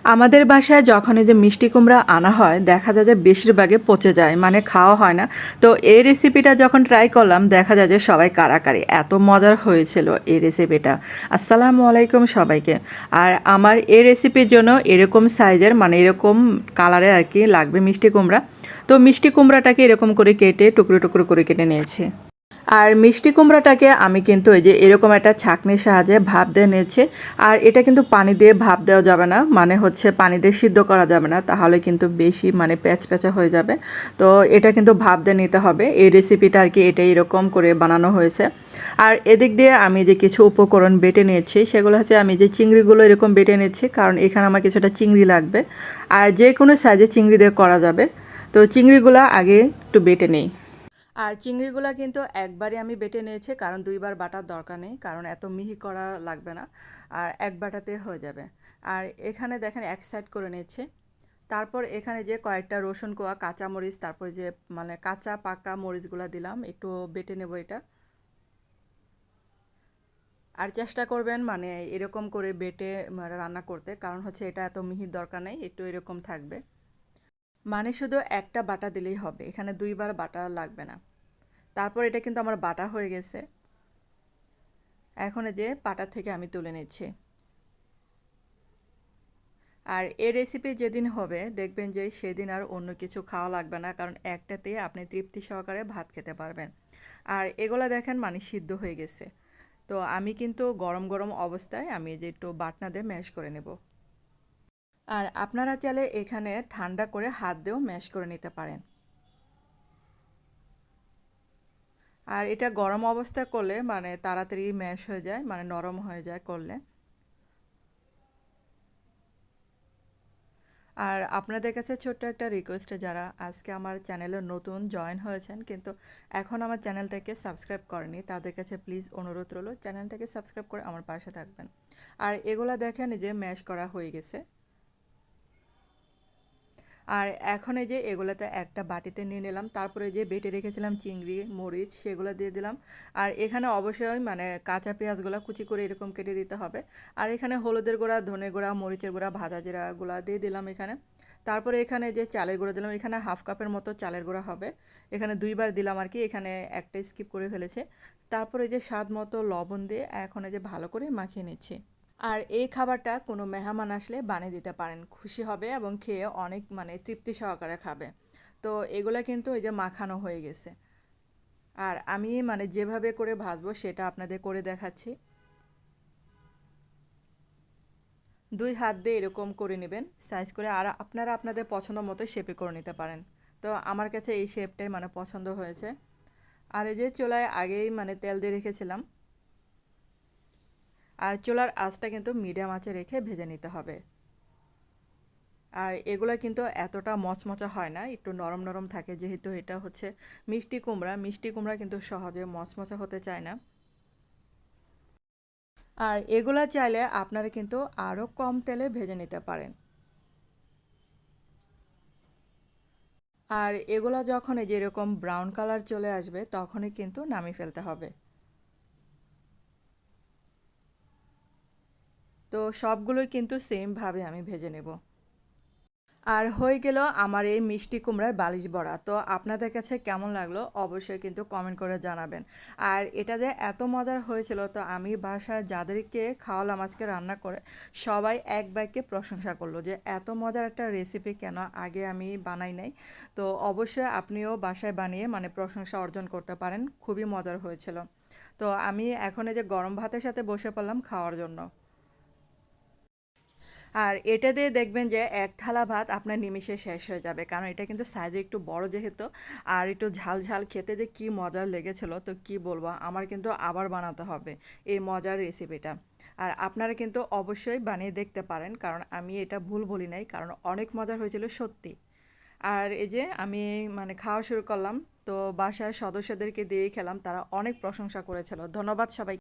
আমাদের বাসায় যখন এই যে মিষ্টি কুমড়া আনা হয় দেখা যায় যে বেশিরভাগে পচে যায়, মানে খাওয়া হয় না। তো এই রেসিপিটা যখন ট্রাই করলাম দেখা যায় যে সবাই কারাকারি, এত মজার হয়েছিল এই রেসিপিটা। আসসালামু আলাইকুম সবাইকে। আর আমার এই রেসিপির জন্য এরকম সাইজের, মানে এরকম কালারের আর কি লাগবে মিষ্টি কুমড়া। তো মিষ্টি কুমড়াটাকে এরকম করে কেটে টুকরো টুকরো করে কেটে নিয়েছি। আর মিষ্টি কুমড়াটাকে আমি কিন্তু এই যে এরকম একটা ছাঁকনির সাহায্যে ভাপ দিয়ে নিয়েছি। আর এটা কিন্তু পানি দিয়ে ভাপ দেওয়া যাবে না, মানে হচ্ছে পানি দিয়ে সিদ্ধ করা যাবে না, তাহলে কিন্তু বেশি মানে প্যাচপ্যাচা হয়ে যাবে। তো এটা কিন্তু ভাপ দিয়ে নিতে হবে। এই রেসিপিটা আর কি এটা এরকম করে বানানো হয়েছে। আর এদিক দিয়ে আমি যে কিছু উপকরণ বেটে নিয়েছি সেগুলো হচ্ছে আমি যে চিংড়িগুলো এরকম বেটে নিয়েছি, কারণ এখানে আমার কিছুটা চিংড়ি লাগবে। আর যে কোনো সাইজে চিংড়ি দিয়ে করা যাবে। তো চিংড়িগুলো আগে একটু বেটে নিই। আর চিংড়িগুলা কিন্তু একবারে আমি বেটে নিয়েছি, কারণ দুইবার বাটার দরকার নেই, কারণ এত মিহি করা লাগবে না। আর এক বাটাতে হয়ে যাবে। আর এখানে দেখেন এক সাইড করে নিয়েছি। তারপর এখানে যে কয়েকটা রসুন কোয়া, কাঁচা মরিচ, তারপর যে মানে কাঁচা পাকা মরিচগুলা দিলাম, একটু বেটে নেব এটা। আর চেষ্টা করবেন মানে এরকম করে বেটে মানে রান্না করতে, কারণ হচ্ছে এটা এত মিহির দরকার নেই, একটু এরকম থাকবে। মানে শুধু একটা বাটা দিলেই হবে, এখানে দুইবার বাটা লাগবে না। তারপর এটা কিন্তু আমার বাটা হয়ে গেছে। এখন এই যে পাটা থেকে আমি তুলে নিচ্ছি। আর এই রেসিপি যেদিন হবে দেখবেন যে সেদিন আর অন্য কিছু খাওয়া লাগবে না, কারণ একটাতে আপনি তৃপ্তি সহকারে ভাত খেতে পারবেন। আর এগুলা দেখেন মানে সিদ্ধ হয়ে গেছে। তো আমি কিন্তু গরম গরম অবস্থায় আমি যে একটু বাটনা দিয়ে ম্যাশ করে নেব। আর আপনারা চাইলে এখানে ঠান্ডা করে হাত দিয়েও ম্যাশ করে নিতে পারেন। আর এটা গরম অবস্থায় করলে মানে তাড়াতাড়ি ম্যাশ হয়ে যায়, মানে নরম হয়ে যায় করলে। আর আপনাদের কাছে ছোট্ট একটা রিকোয়েস্ট, যারা আজকে আমার চ্যানেলে নতুন জয়েন হয়েছেন কিন্তু এখন আমার চ্যানেলটাকে সাবস্ক্রাইব করেনি, তাদের কাছে প্লিজ অনুরোধ রইল চ্যানেলটাকে সাবস্ক্রাইব করে আমার পাশে থাকবেন। আর এগুলা দেখেন যে ম্যাশ করা হয়ে গেছে। আর এখন এই যে এগুলাতে একটা বাটিতে নিয়ে নিলাম, তারপরে যে বেটে রেখেছিলাম চিংড়ি মরিচ সেগুলো দিয়ে দিলাম। আর এখানে অবশ্যই মানে কাঁচা পেঁয়াজগুলো কুচি করে এরকম কেটে দিতে হবে। আর এখানে হলুদের গুঁড়া, ধনে গুঁড়া, মরিচের গুঁড়া, ভাজা জিরাগুলা দিয়ে দিলাম এখানে। তারপরে এখানে যে চালের গুঁড়া দিলাম, এখানে হাফ কাপের মতো চালের গুঁড়া হবে। এখানে দুইবার দিলাম আর কি, এখানে একটা স্কিপ করে ফেলেছে। তারপরে যে স্বাদ মতো লবণ দিয়ে এখন এই যে ভালো করে মাখিয়ে নিচ্ছি। আর এই খাবারটা কোনো মেহমান আসলে বানিয়ে দিতে পারেন, খুশি হবে এবং খেয়ে অনেক মানে তৃপ্তি সহকারে খাবে। তো এগুলা কিন্তু এই যে মাখানো হয়ে গেছে। আর আমি মানে যেভাবে করে ভাজবো সেটা আপনাদের করে দেখাচ্ছি। দুই হাত দিয়ে এরকম করে নেবেন সাইজ করে, আর আপনারা আপনাদের পছন্দ মতো শেপে করে নিতে পারেন। তো আমার কাছে এই শেপটাই মানে পছন্দ হয়েছে। আর এই যে চুলায় আগেই মানে তেল দিয়ে রেখেছিলাম। আর চুলার আঁচটা কিন্তু মিডিয়াম আঁচে রেখে ভেজে নিতে হবে। আর এগুলো কিন্তু এতটা মচমচা হয় না, একটু নরম নরম থাকে, যেহেতু এটা হচ্ছে মিষ্টি কুমড়া। মিষ্টি কুমড়া কিন্তু সহজে মচমচা হতে চায় না। আর এগুলা চাইলে আপনারা কিন্তু আরও কম তেলে ভেজে নিতে পারেন। আর এগুলা যখন এই যে এরকম ব্রাউন কালার চলে আসবে তখনই কিন্তু নামিয়ে ফেলতে হবে। তো সবগুলোই কিন্তু সেমভাবে আমি ভেজে নেব। আর হয়ে গেল আমার এই মিষ্টি কুমড়ার বালিশ বড়া। তো আপনাদের কাছে কেমন লাগলো অবশ্যই কিন্তু কমেন্ট করে জানাবেন। আর এটা যে এত মজার হয়েছিল, তো আমি বাসায় যাদেরকে খাওয়ালাম আজকে রান্না করে সবাই এক বাক্যে প্রশংসা করলো যে এত মজার একটা রেসিপি কেন আগে আমি বানাই নাই। তো অবশ্যই আপনিও বাসায় বানিয়ে মানে প্রশংসা অর্জন করতে পারেন, খুবই মজার হয়েছিল। তো আমি এখন এই যে গরম ভাতের সাথে বসে পড়লাম খাওয়ার জন্য। আর এটা দিয়ে দেখবেন যে এক থালা ভাত আপনার নিমিষে শেষ হয়ে যাবে, কারণ এটা কিন্তু সাইজে একটু বড় যেহেতু। আর একটু ঝাল ঝাল খেতে যে কি মজার লেগেছিল তো কি বলবো, আমার কিন্তু আবার বানাতে হবে এই মজার রেসিপিটা। আর আপনারা কিন্তু অবশ্যই বানিয়ে দেখতে পারেন, কারণ আমি এটা ভুল বলি নাই, কারণ অনেক মজার হয়েছিল সত্যি। আর এই যে আমি মানে খাওয়া শুরু করলাম। তো বাসার সদস্যদেরকে দিয়েই খেলাম, তারা অনেক প্রশংসা করেছিল। ধন্যবাদ সবাই।